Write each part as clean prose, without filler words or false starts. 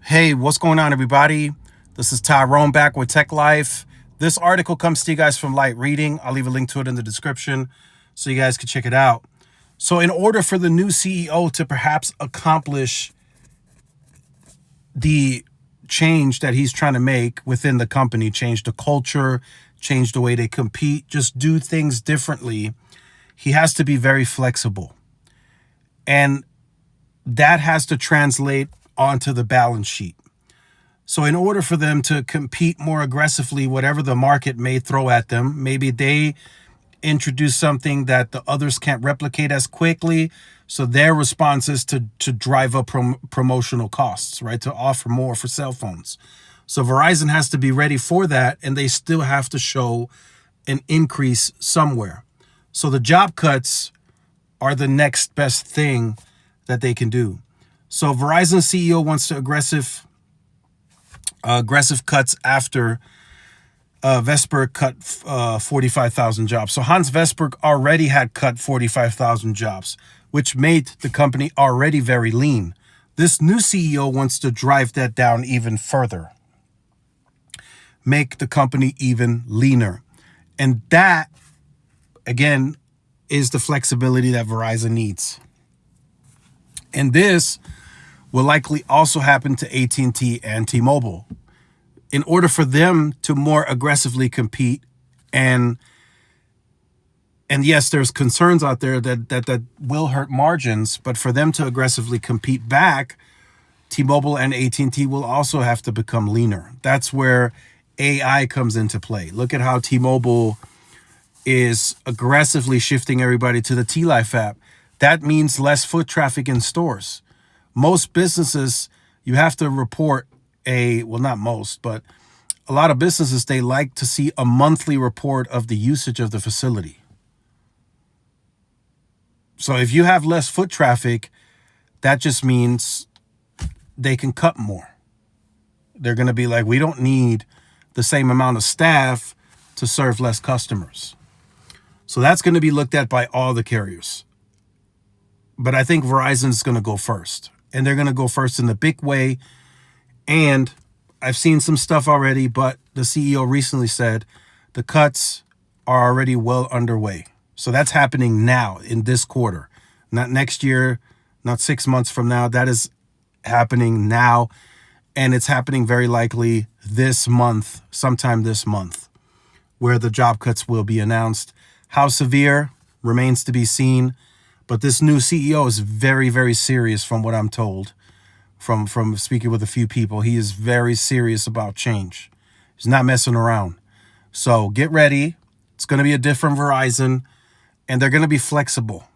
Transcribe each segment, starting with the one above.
Hey, what's going on, everybody? This is Tyrone back with Tech Life. This article comes to you guys from Light Reading. I'll leave a link to it in the description so you guys can check it out. So in order for the new CEO to perhaps accomplish the change that he's trying to make within the company, change the culture, change the way they compete, just do things differently, he has to be very flexible. And that has to translate onto the balance sheet. So in order for them to compete more aggressively, whatever the market may throw at them, maybe they introduce something that the others can't replicate as quickly. So their response is to drive up promotional costs, right? To offer more for cell phones. So Verizon has to be ready for that, and they still have to show an increase somewhere. So the job cuts are the next best thing that they can do. So Verizon CEO wants to aggressive cuts after Vesper cut 45,000 jobs. So Hans Vesper already had cut 45,000 jobs, which made the company already very lean. This new CEO wants to drive that down even further, make the company even leaner. And that, again, is the flexibility that Verizon needs. And this will likely also happen to AT&T and T-Mobile. In order for them to more aggressively compete, and yes, there's concerns out there that will hurt margins, but for them to aggressively compete back, T-Mobile and AT&T will also have to become leaner. That's where AI comes into play. Look at how T-Mobile is aggressively shifting everybody to the T-Life app. That means less foot traffic in stores. Most businesses, you have to report not most, but a lot of businesses, they like to see a monthly report of the usage of the facility. So if you have less foot traffic, that just means they can cut more. They're going to be like, we don't need the same amount of staff to serve less customers. So that's going to be looked at by all the carriers. But I think Verizon is going to go first. And they're going to go first in the big way. And I've seen some stuff already, but the CEO recently said the cuts are already well underway. So that's happening now in this quarter, not next year, not 6 months from now. That is happening now. And it's happening very likely this month, sometime this month, where the job cuts will be announced. How severe remains to be seen. But this new CEO is very, very serious from what I'm told, from speaking with a few people. He is very serious about change. He's not messing around. So get ready. It's going to be a different Verizon, and they're going to be flexible.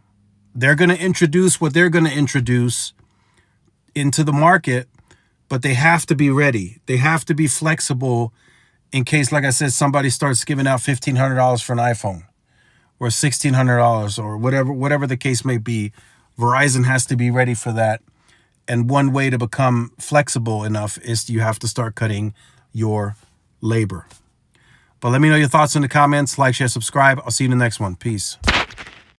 They're going to introduce what they're going to introduce into the market, but they have to be ready. They have to be flexible in case, like I said, somebody starts giving out $1,500 for an iPhone, or $1,600, or whatever the case may be. Verizon has to be ready for that. And one way to become flexible enough is you have to start cutting your labor. But let me know your thoughts in the comments. Like, share, subscribe. I'll see you in the next one. Peace.